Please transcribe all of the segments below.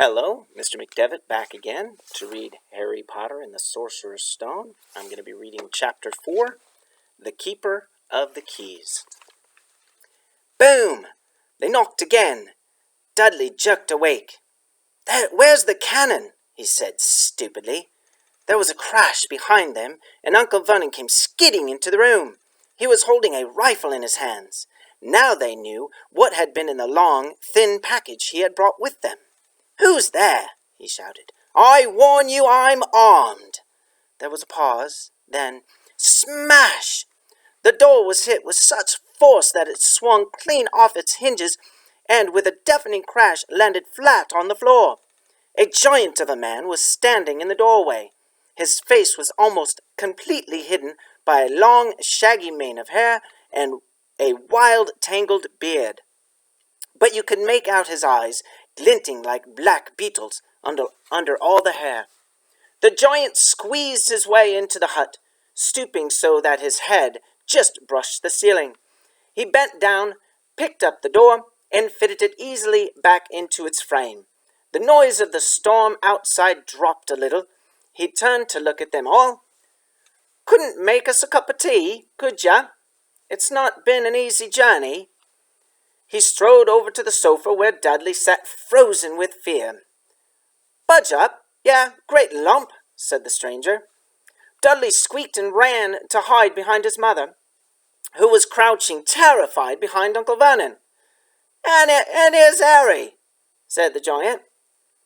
Hello, Mr. McDevitt back again to read Harry Potter and the Sorcerer's Stone. I'm going to be reading Chapter 4, The Keeper of the Keys. Boom! They knocked again. Dudley jerked awake. Where's the cannon? He said stupidly. There was a crash behind them, and Uncle Vernon came skidding into the room. He was holding a rifle in his hands. Now they knew what had been in the long, thin package he had brought with them. "Who's there?" he shouted. "I warn you, I'm armed." There was a pause, then smash! The door was hit with such force that it swung clean off its hinges and with a deafening crash landed flat on the floor. A giant of a man was standing in the doorway. His face was almost completely hidden by a long, shaggy mane of hair and a wild, tangled beard. But you could make out his eyes, glinting like black beetles under all the hair. The giant squeezed his way into the hut, stooping so that his head just brushed the ceiling. He bent down, picked up the door, and fitted it easily back into its frame. The noise of the storm outside dropped a little. He turned to look at them all. "Couldn't make us a cup of tea, could ya? It's not been an easy journey." He strode over to the sofa where Dudley sat frozen with fear. "Budge up. Yeah, great lump," said the stranger. Dudley squeaked and ran to hide behind his mother, who was crouching terrified behind Uncle Vernon. And here's Harry," said the giant.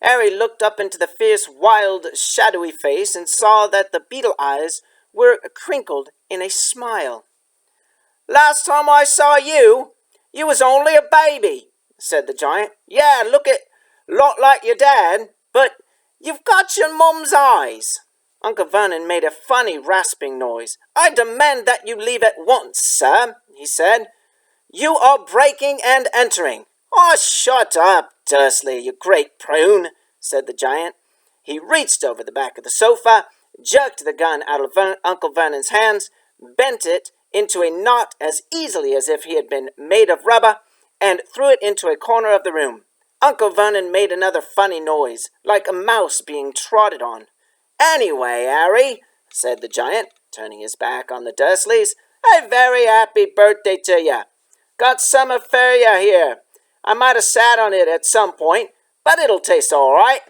Harry looked up into the fierce, wild, shadowy face and saw that the beetle eyes were crinkled in a smile. "Last time I saw you, you was only a baby," said the giant. "Yeah, look a lot like your dad, but you've got your mum's eyes." Uncle Vernon made a funny rasping noise. "I demand that you leave at once, sir," he said. "You are breaking and entering." "Oh, shut up, Dursley, you great prune," said the giant. He reached over the back of the sofa, jerked the gun out of Uncle Vernon's hands, bent it into a knot as easily as if he had been made of rubber, and threw it into a corner of the room. Uncle Vernon made another funny noise, like a mouse being trotted on. "Anyway, Harry," said the giant, turning his back on the Dursleys, "a very happy birthday to ya. Got some for ya here. I might have sat on it at some point, but it'll taste all right."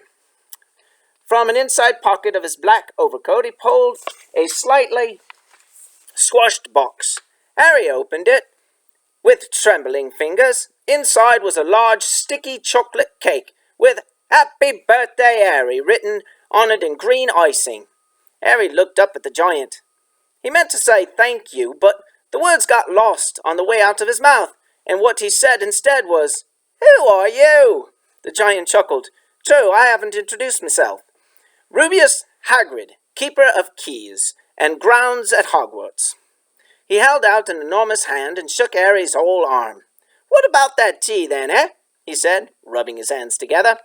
From an inside pocket of his black overcoat, he pulled a slightly squashed box. Harry opened it with trembling fingers. Inside was a large, sticky chocolate cake with "Happy Birthday, Harry" written on it in green icing. Harry looked up at the giant. He meant to say thank you, but the words got lost on the way out of his mouth, and what he said instead was, "Who are you?" The giant chuckled. "True, I haven't introduced myself. Rubeus Hagrid, keeper of keys and grounds at Hogwarts." He held out an enormous hand and shook Harry's whole arm. "What about that tea, then, eh?" he said, rubbing his hands together.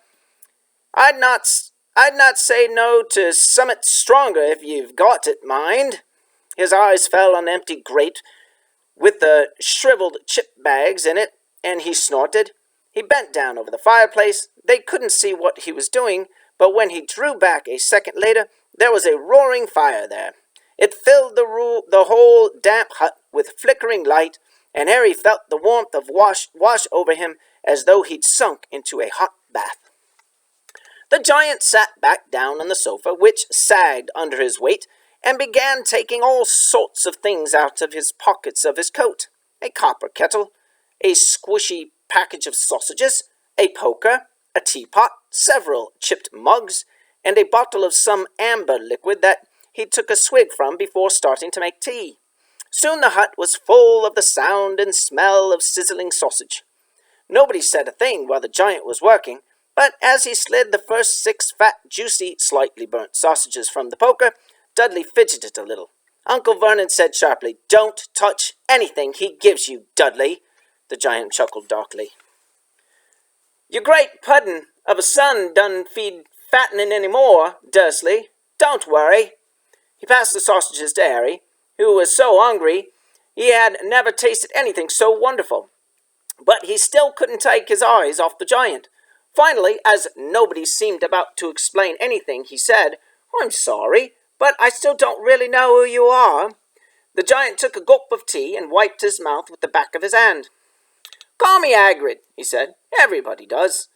I'd not say no to summat stronger if you've got it, mind." His eyes fell on the empty grate with the shriveled chip bags in it, and he snorted. He bent down over the fireplace. They couldn't see what he was doing, but when he drew back a second later, there was a roaring fire there. It filled the whole damp hut with flickering light, and Harry felt the warmth of wash over him as though he'd sunk into a hot bath. The giant sat back down on the sofa, which sagged under his weight, and began taking all sorts of things out of his pockets of his coat. A copper kettle, a squishy package of sausages, a poker, a teapot, several chipped mugs, and a bottle of some amber liquid that he took a swig from before starting to make tea. Soon the hut was full of the sound and smell of sizzling sausage. Nobody said a thing while the giant was working, but as he slid the first 6 fat, juicy, slightly burnt sausages from the poker, Dudley fidgeted a little. Uncle Vernon said sharply, "Don't touch anything he gives you, Dudley." The giant chuckled darkly. "Your great puddin' of a son done feed fattening any more, Dursley. Don't worry." He passed the sausages to Harry, who was so hungry he had never tasted anything so wonderful. But he still couldn't take his eyes off the giant. Finally, as nobody seemed about to explain anything, he said, "I'm sorry, but I still don't really know who you are." The giant took a gulp of tea and wiped his mouth with the back of his hand. "Call me Hagrid," he said. "Everybody does.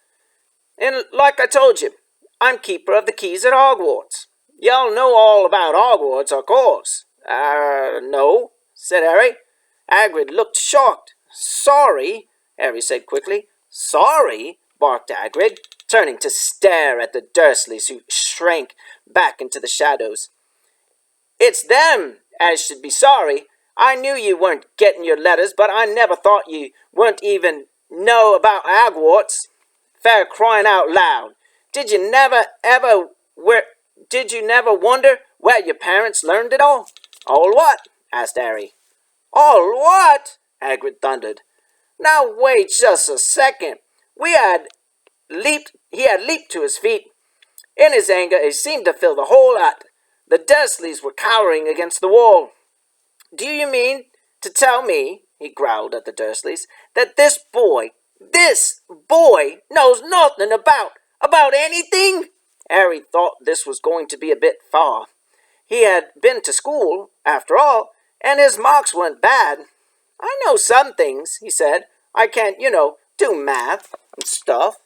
And like I told you, I'm keeper of the keys at Hogwarts. Y'all know all about Hogwarts, of course." No," said Harry. Hagrid looked shocked. "Sorry," Harry said quickly. "Sorry?" barked Hagrid, turning to stare at the Dursleys, who shrank back into the shadows. "It's them as should be sorry. I knew you weren't getting your letters, but I never thought you weren't even know about Hogwarts. Fair crying out loud. Did you never wonder where your parents learned it all?" "All what?" asked Harry. "All what?" Hagrid thundered. "Now wait just a second." He had leaped to his feet. In his anger, he seemed to fill the whole hut. The Dursleys were cowering against the wall. "Do you mean to tell me," he growled at the Dursleys, "that this boy knows nothing about anything?" Harry thought this was going to be a bit far. He had been to school, after all, and his marks weren't bad. "I know some things," he said. "I can't, do math and stuff."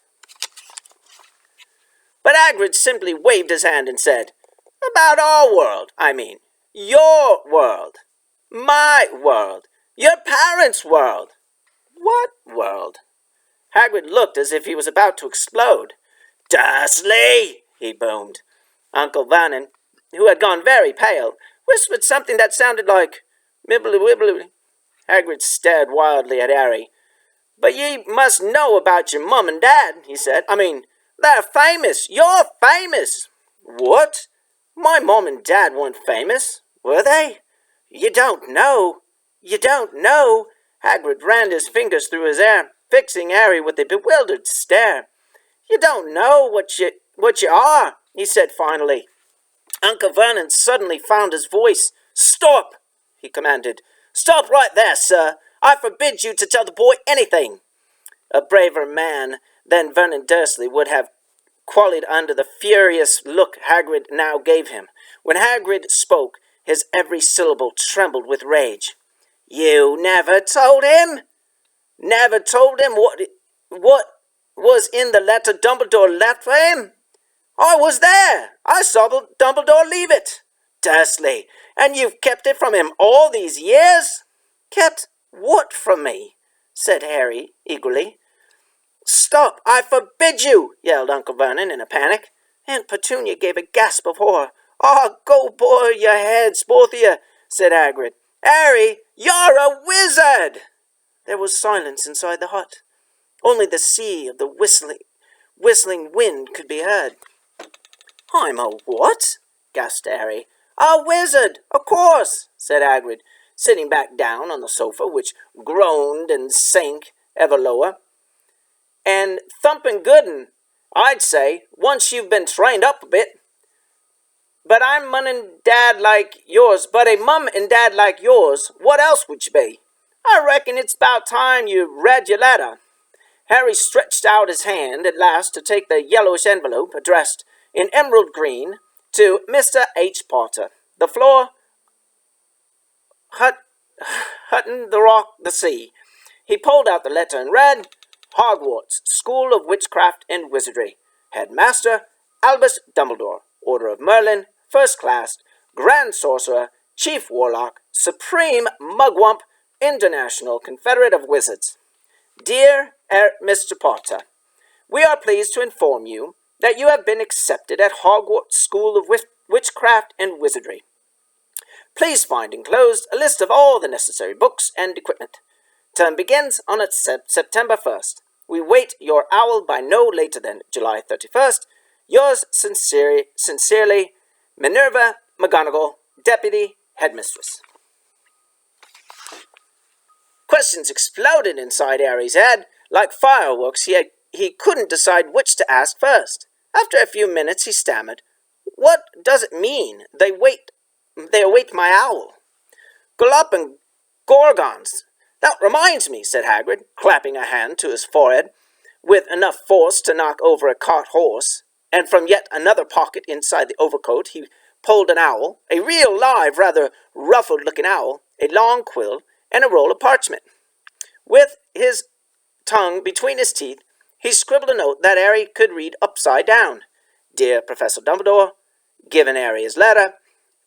But Hagrid simply waved his hand and said, "About our world, I mean. Your world. My world. Your parents' world." "What world?" Hagrid looked as if he was about to explode. "Dursley!" he boomed. Uncle Vernon, who had gone very pale, whispered something that sounded like "Mibbly wibbly." Hagrid stared wildly at Harry. "But ye must know about your mum and dad," he said. "I mean, they're famous. You're famous." "What? My mum and dad weren't famous, were they?" You don't know. Hagrid ran his fingers through his hair, fixing Harry with a bewildered stare. "You don't know what you are," he said finally. Uncle Vernon suddenly found his voice. "Stop!" he commanded. "Stop right there, sir. I forbid you to tell the boy anything." A braver man than Vernon Dursley would have quailed under the furious look Hagrid now gave him. When Hagrid spoke, his every syllable trembled with rage. "You never told him? Never told him what was in the letter Dumbledore left for him? I was there. I saw Dumbledore leave it. Dursley, and you've kept it from him all these years?" "Kept what from me?" said Harry eagerly. "Stop! I forbid you!" yelled Uncle Vernon in a panic. Aunt Petunia gave a gasp of horror. "Oh, go boil your heads, both of you," said Hagrid. "Harry, you're a wizard!" There was silence inside the hut. Only the sea of the whistling wind could be heard. "I'm a what?" gasped Harry. "A wizard, of course," said Hagrid, sitting back down on the sofa, which groaned and sank ever lower. "And thumping good 'un, I'd say, once you've been trained up a bit. But a mum and dad like yours, what else would you be? I reckon it's about time you read your letter." Harry stretched out his hand at last to take the yellowish envelope addressed in emerald green to Mr. H. Potter, the floor, Hutton, the Rock, the Sea. He pulled out the letter and read, "Hogwarts, School of Witchcraft and Wizardry. Headmaster, Albus Dumbledore, Order of Merlin, First Class, Grand Sorcerer, Chief Warlock, Supreme Mugwump, International Confederate of Wizards. Dear Mr. Potter, we are pleased to inform you that you have been accepted at Hogwarts School of Witchcraft and Wizardry. Please find enclosed a list of all the necessary books and equipment. Term begins on September 1st. We wait your owl by no later than July 31st. Yours sincerely, Minerva McGonagall, Deputy Headmistress." Questions exploded inside Harry's head. Like fireworks, he couldn't decide which to ask first. After a few minutes, he stammered, "What does it mean? They await my owl." "Gallop and Gorgons. That reminds me," said Hagrid, clapping a hand to his forehead. with enough force to knock over a cart horse, and from yet another pocket inside the overcoat he pulled an owl, a real live, rather ruffled-looking owl, a long quill, and a roll of parchment. With his tongue between his teeth, he scribbled a note that Harry could read upside down. Dear Professor Dumbledore, given Harry his letter,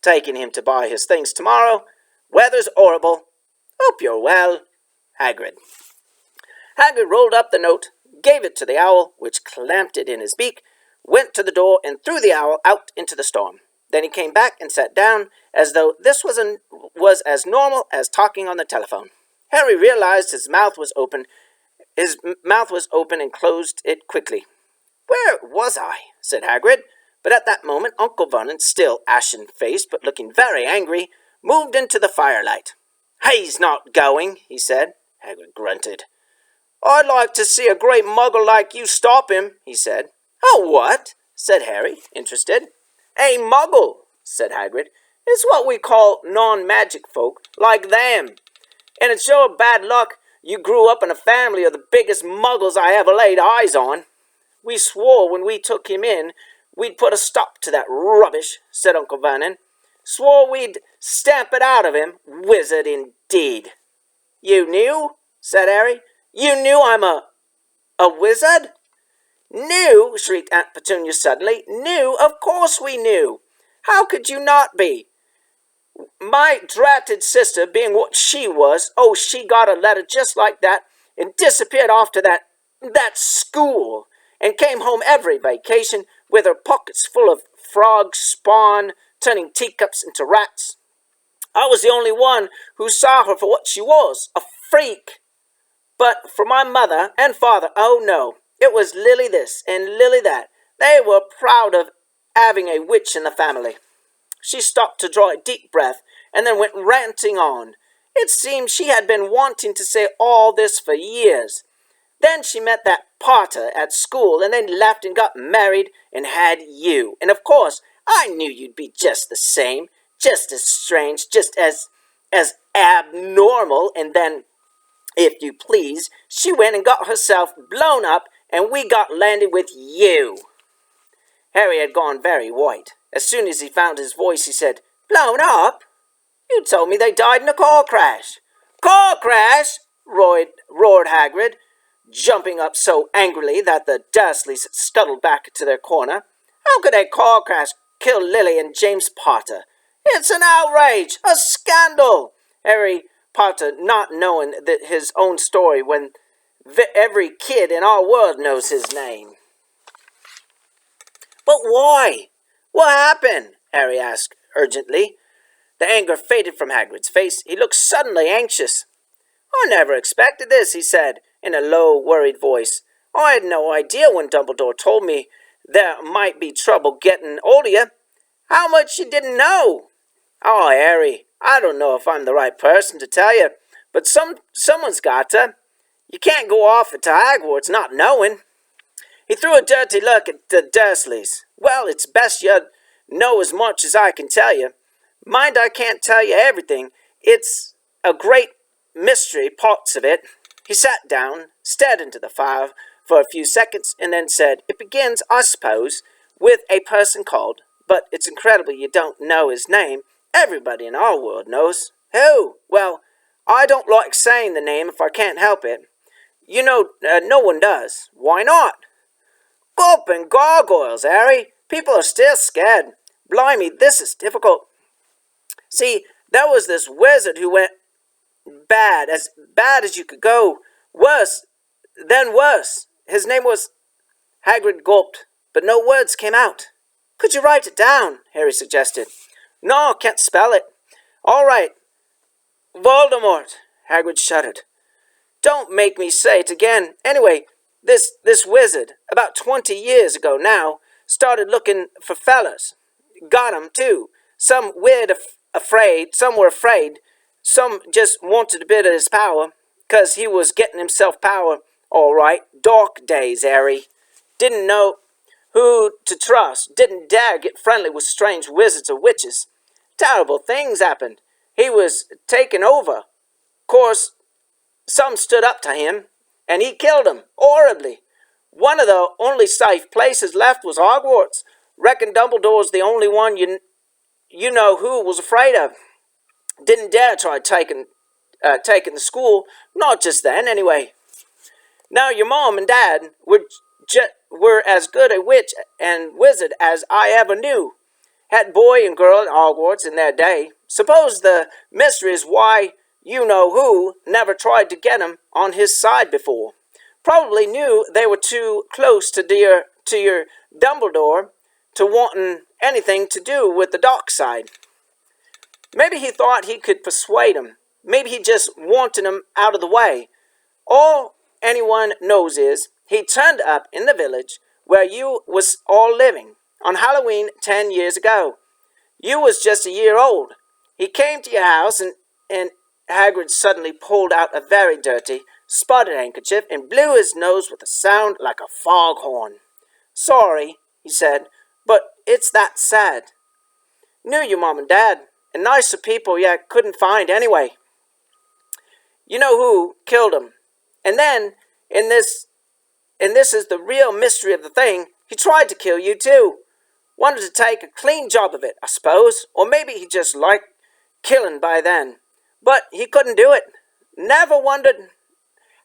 taking him to buy his things tomorrow. Weather's horrible. Hope you're well. Hagrid. Hagrid rolled up the note, gave it to the owl, which clamped it in his beak, went to the door, and threw the owl out into the storm. Then he came back and sat down, as though this was as normal as talking on the telephone. Harry realized his mouth was open and closed it quickly. Where was I? Said Hagrid. But at that moment, Uncle Vernon, still ashen-faced but looking very angry, moved into the firelight. He's not going, he said. Hagrid grunted. I'd like to see a great muggle like you stop him, he said. Oh, what? Said Harry, interested. A muggle, said Hagrid, is what we call non-magic folk, like them. And it's your bad luck you grew up in a family of the biggest muggles I ever laid eyes on. We swore when we took him in we'd put a stop to that rubbish, said Uncle Vernon. Swore we'd stamp it out of him. Wizard indeed. You knew? Said Harry. You knew I'm a wizard? Knew? Shrieked Aunt Petunia suddenly. Knew? Of course we knew. How could you not be? My dratted sister, being what she was, she got a letter just like that and disappeared off to that school and came home every vacation with her pockets full of frog spawn, turning teacups into rats. I was the only one who saw her for what she was, a freak. But for my mother and father, oh no, it was Lily this and Lily that. They were proud of having a witch in the family. She stopped to draw a deep breath and then went ranting on. It seemed she had been wanting to say all this for years. Then she met that Potter at school and then left and got married and had you. And of course, I knew you'd be just the same, just as strange, just as abnormal. And then, if you please, she went and got herself blown up and we got landed with you. Harry had gone very white. As soon as he found his voice, he said, Blown up? You told me they died in a car crash. Car crash? Roared Hagrid, jumping up so angrily that the Dursleys scuttled back to their corner. How could a car crash kill Lily and James Potter? It's an outrage, a scandal. Harry Potter not knowing his own story when every kid in our world knows his name. But why? What happened? Harry asked urgently. The anger faded from Hagrid's face. He looked suddenly anxious. I never expected this, he said, in a low, worried voice. I had no idea when Dumbledore told me there might be trouble getting hold of you. How much you didn't know? Oh, Harry, I don't know if I'm the right person to tell you, but someone's got to. You can't go off to Hogwarts not knowing. He threw a dirty look at the Dursleys. Well, it's best you know as much as I can tell you. Mind, I can't tell you everything. It's a great mystery, parts of it. He sat down, stared into the fire for a few seconds, and then said, It begins, I suppose, with a person called, but it's incredible you don't know his name. Everybody in our world knows. Who? Well, I don't like saying the name if I can't help it. You know, no one does. Why not? Gulp and gargoyles, Harry. People are still scared. Blimey, this is difficult. See, there was this wizard who went bad as you could go. Worse, then worse. His name was... Hagrid gulped, but no words came out. Could you write it down? Harry suggested. No, can't spell it. All right. Voldemort. Hagrid shuddered. Don't make me say it again. Anyway, this wizard, about 20 years ago now, started looking for fellas. Got 'em, too. Some weird afraid, some were afraid, some just wanted a bit of his power, 'cause he was getting himself power, all right. Dark days, Harry. Didn't know who to trust, didn't dare get friendly with strange wizards or witches. Terrible things happened. He was taken over. 'Course, some stood up to him, and he killed 'em, horribly. One of the only safe places left was Hogwarts. Reckon Dumbledore's the only one you know who was afraid of. Didn't dare try taking the school, not just then anyway. Now your mom and dad were as good a witch and wizard as I ever knew. Had boy and girl at Hogwarts in their day. Suppose the mystery is why you-know-who never tried to get him on his side before. Probably knew they were too close to your Dumbledore to wanting anything to do with the dark side. Maybe he thought he could persuade him. Maybe he just wanted him out of the way. All anyone knows is he turned up in the village where you was all living on Halloween 10 years ago. You was just a year old. He came to your house and Hagrid suddenly pulled out a very dirty, spotted handkerchief and blew his nose with a sound like a foghorn. Sorry, he said, but it's that sad. Knew your mom and dad, and nicer people you couldn't find anyway. You know who killed him. And then, and this is the real mystery of the thing, he tried to kill you too. Wanted to take a clean job of it, I suppose, or maybe he just liked killing by then. But he couldn't do it. Never wondered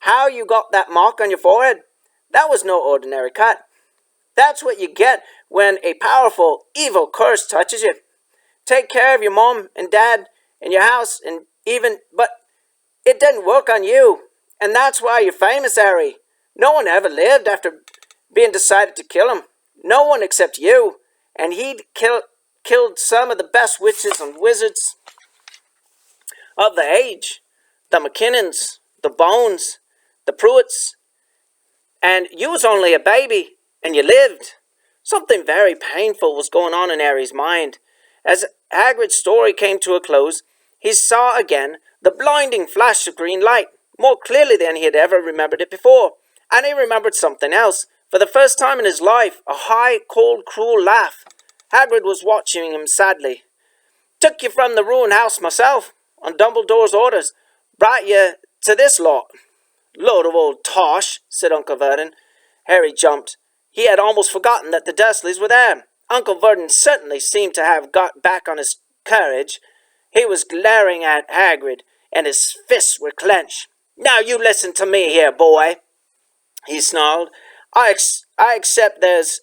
how you got that mark on your forehead. That was no ordinary cut. That's what you get when a powerful, evil curse touches you. Take care of your mom and dad and your house but it didn't work on you. And that's why you're famous, Harry. No one ever lived after being decided to kill him. No one except you. And he'd killed some of the best witches and wizards of the age. The McKinnons, the Bones, the Pruitts. And you was only a baby, and you lived. Something very painful was going on in Harry's mind. As Hagrid's story came to a close, he saw again the blinding flash of green light, more clearly than he had ever remembered it before. And he remembered something else. For the first time in his life, a high, cold, cruel laugh. Hagrid was watching him sadly. Took you from the ruined house myself, on Dumbledore's orders. Brought you to this lot. Load of old tosh, said Uncle Vernon. Harry jumped. He had almost forgotten that the Dursleys were there. Uncle Vernon certainly seemed to have got back on his courage. He was glaring at Hagrid, and his fists were clenched. Now you listen to me here, boy, he snarled. I accept there's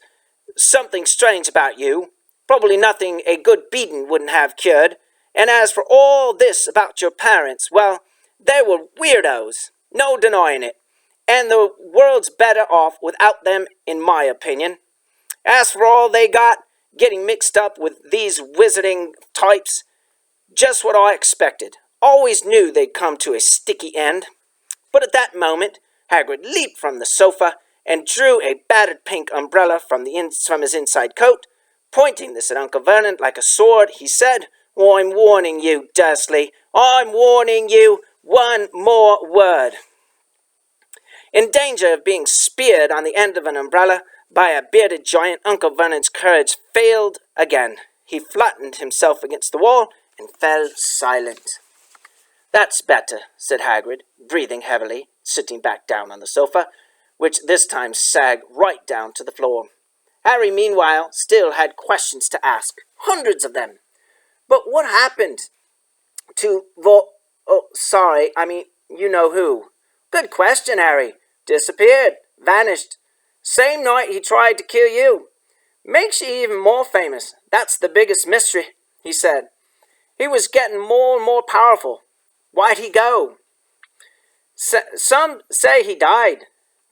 something strange about you. Probably nothing a good beating wouldn't have cured. And as for all this about your parents, well, they were weirdos. No denying it. And the world's better off without them, in my opinion. As for all they got, getting mixed up with these wizarding types, just what I expected. Always knew they'd come to a sticky end. But at that moment, Hagrid leaped from the sofa and drew a battered pink umbrella from his inside coat. Pointing this at Uncle Vernon like a sword, he said, I'm warning you, Dursley. I'm warning you. One more word. In danger of being speared on the end of an umbrella by a bearded giant, Uncle Vernon's courage failed again. He flattened himself against the wall and fell silent. That's better, said Hagrid, breathing heavily, sitting back down on the sofa, which this time sagged right down to the floor. Harry, meanwhile, still had questions to ask, hundreds of them. But what happened to you know who? Good question, Harry. Disappeared. Vanished. Same night he tried to kill you. Makes you even more famous. That's the biggest mystery, he said. He was getting more and more powerful. Why'd he go? Some say he died.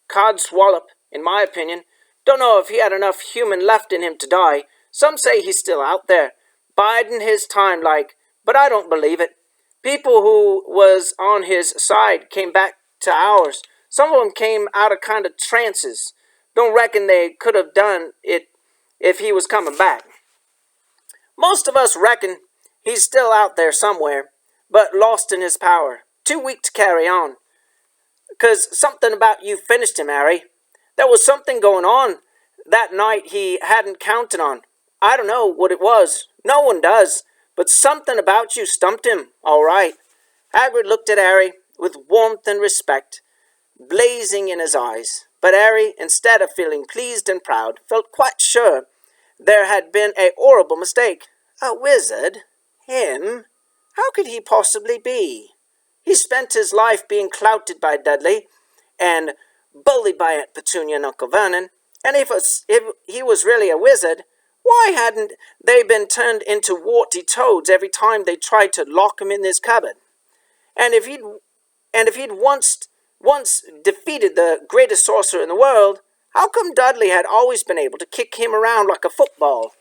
Codswallop, in my opinion. Don't know if he had enough human left in him to die. Some say he's still out there, biding his time like, but I don't believe it. People who was on his side came back to ours. Some of them came out of kind of trances. Don't reckon they could have done it if he was coming back. Most of us reckon he's still out there somewhere, but lost in his power. Too weak to carry on. 'Cause something about you finished him, Harry. There was something going on that night he hadn't counted on. I don't know what it was. No one does. But something about you stumped him, all right. Hagrid looked at Harry with warmth and respect blazing in his eyes. But Harry, instead of feeling pleased and proud, felt quite sure there had been a horrible mistake. A wizard? Him? How could he possibly be? He spent his life being clouted by Dudley and bullied by Aunt Petunia and Uncle Vernon, and if he was really a wizard, why hadn't they been turned into warty toads every time they tried to lock him in this cupboard? And if he'd once defeated the greatest sorcerer in the world, how come Dudley had always been able to kick him around like a football?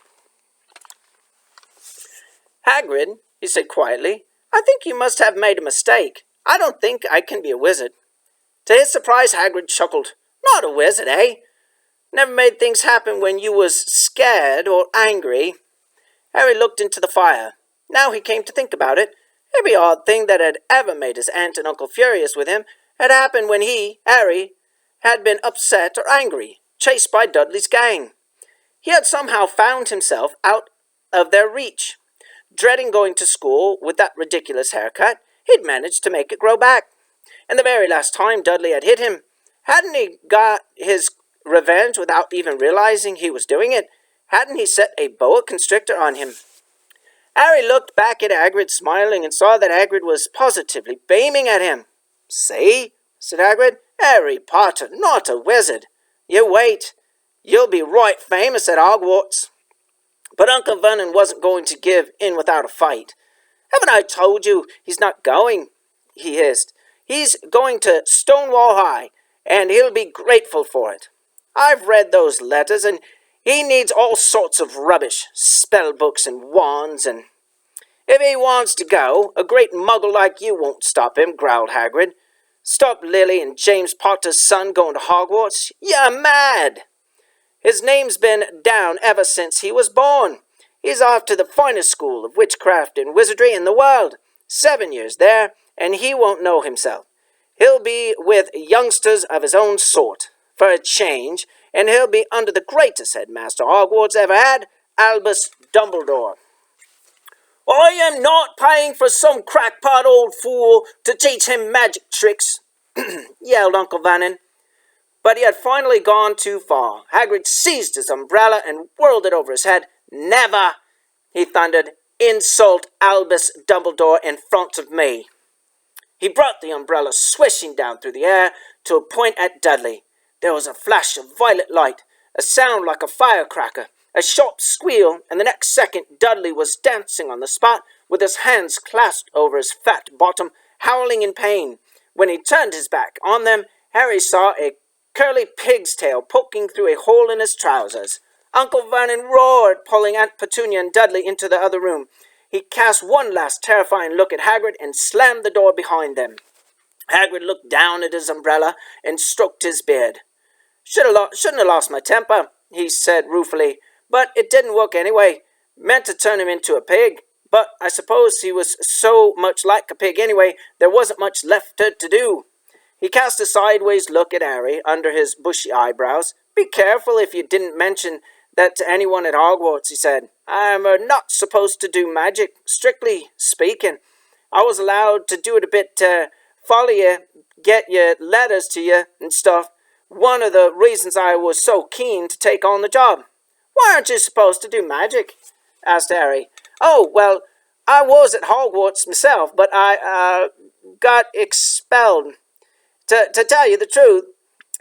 Hagrid, he said quietly, I think you must have made a mistake. I don't think I can be a wizard. To his surprise, Hagrid chuckled. Not a wizard, eh? Never made things happen when you was scared or angry. Harry looked into the fire. Now he came to think about it. Every odd thing that had ever made his aunt and uncle furious with him had happened when he, Harry, had been upset or angry, chased by Dudley's gang. He had somehow found himself out of their reach. Dreading going to school with that ridiculous haircut, he'd managed to make it grow back. And the very last time Dudley had hit him, hadn't he got his revenge without even realizing he was doing it? Hadn't he set a boa constrictor on him? Harry looked back at Hagrid, smiling, and saw that Hagrid was positively beaming at him. See, said Hagrid, Harry Potter, not a wizard. You wait. You'll be right famous at Hogwarts. But Uncle Vernon wasn't going to give in without a fight. Haven't I told you he's not going? He hissed. He's going to Stonewall High, and he'll be grateful for it. I've read those letters, and he needs all sorts of rubbish, spell books and wands, and... If he wants to go, a great muggle like you won't stop him, growled Hagrid. Stop Lily and James Potter's son going to Hogwarts? You're mad! His name's been down ever since he was born. He's off to the finest school of witchcraft and wizardry in the world. 7 years there, and he won't know himself. He'll be with youngsters of his own sort, for a change, and he'll be under the greatest headmaster Hogwarts ever had, Albus Dumbledore. I am not paying for some crackpot old fool to teach him magic tricks, yelled Uncle Vernon. But he had finally gone too far. Hagrid seized his umbrella and whirled it over his head. Never, he thundered, insult Albus Dumbledore in front of me. He brought the umbrella swishing down through the air to a point at Dudley. There was a flash of violet light, a sound like a firecracker, a sharp squeal, and the next second Dudley was dancing on the spot with his hands clasped over his fat bottom, howling in pain. When he turned his back on them, Harry saw a curly pig's tail poking through a hole in his trousers. Uncle Vernon roared, pulling Aunt Petunia and Dudley into the other room. He cast one last terrifying look at Hagrid and slammed the door behind them. Hagrid looked down at his umbrella and stroked his beard. Shouldn't have lost my temper, he said ruefully, but it didn't work anyway. Meant to turn him into a pig, but I suppose he was so much like a pig anyway, there wasn't much left to do. He cast a sideways look at Harry under his bushy eyebrows. Be careful if you didn't mention that to anyone at Hogwarts, he said. I'm not supposed to do magic, strictly speaking. I was allowed to do it a bit to follow you, get your letters to you and stuff. One of the reasons I was so keen to take on the job. Why aren't you supposed to do magic? Asked Harry. Oh, well, I was at Hogwarts myself, but I got expelled. To tell you the truth,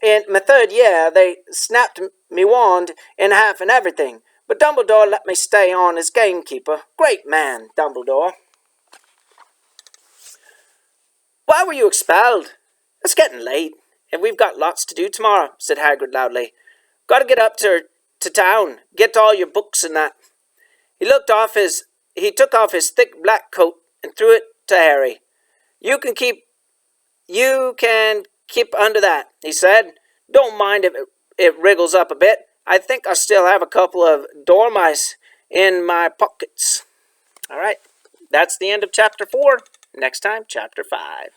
in my 3rd year, they snapped me wand in half and everything. But Dumbledore let me stay on as gamekeeper. Great man, Dumbledore. Why were you expelled? It's getting late, and we've got lots to do tomorrow, said Hagrid loudly. Got to get up to town, get all your books and that. He took off his thick black coat and threw it to Harry. You can keep under that, he said. Don't mind if it wriggles up a bit. I think I still have a couple of dormice in my pockets. All right, that's the end of Chapter 4. Next time, Chapter 5.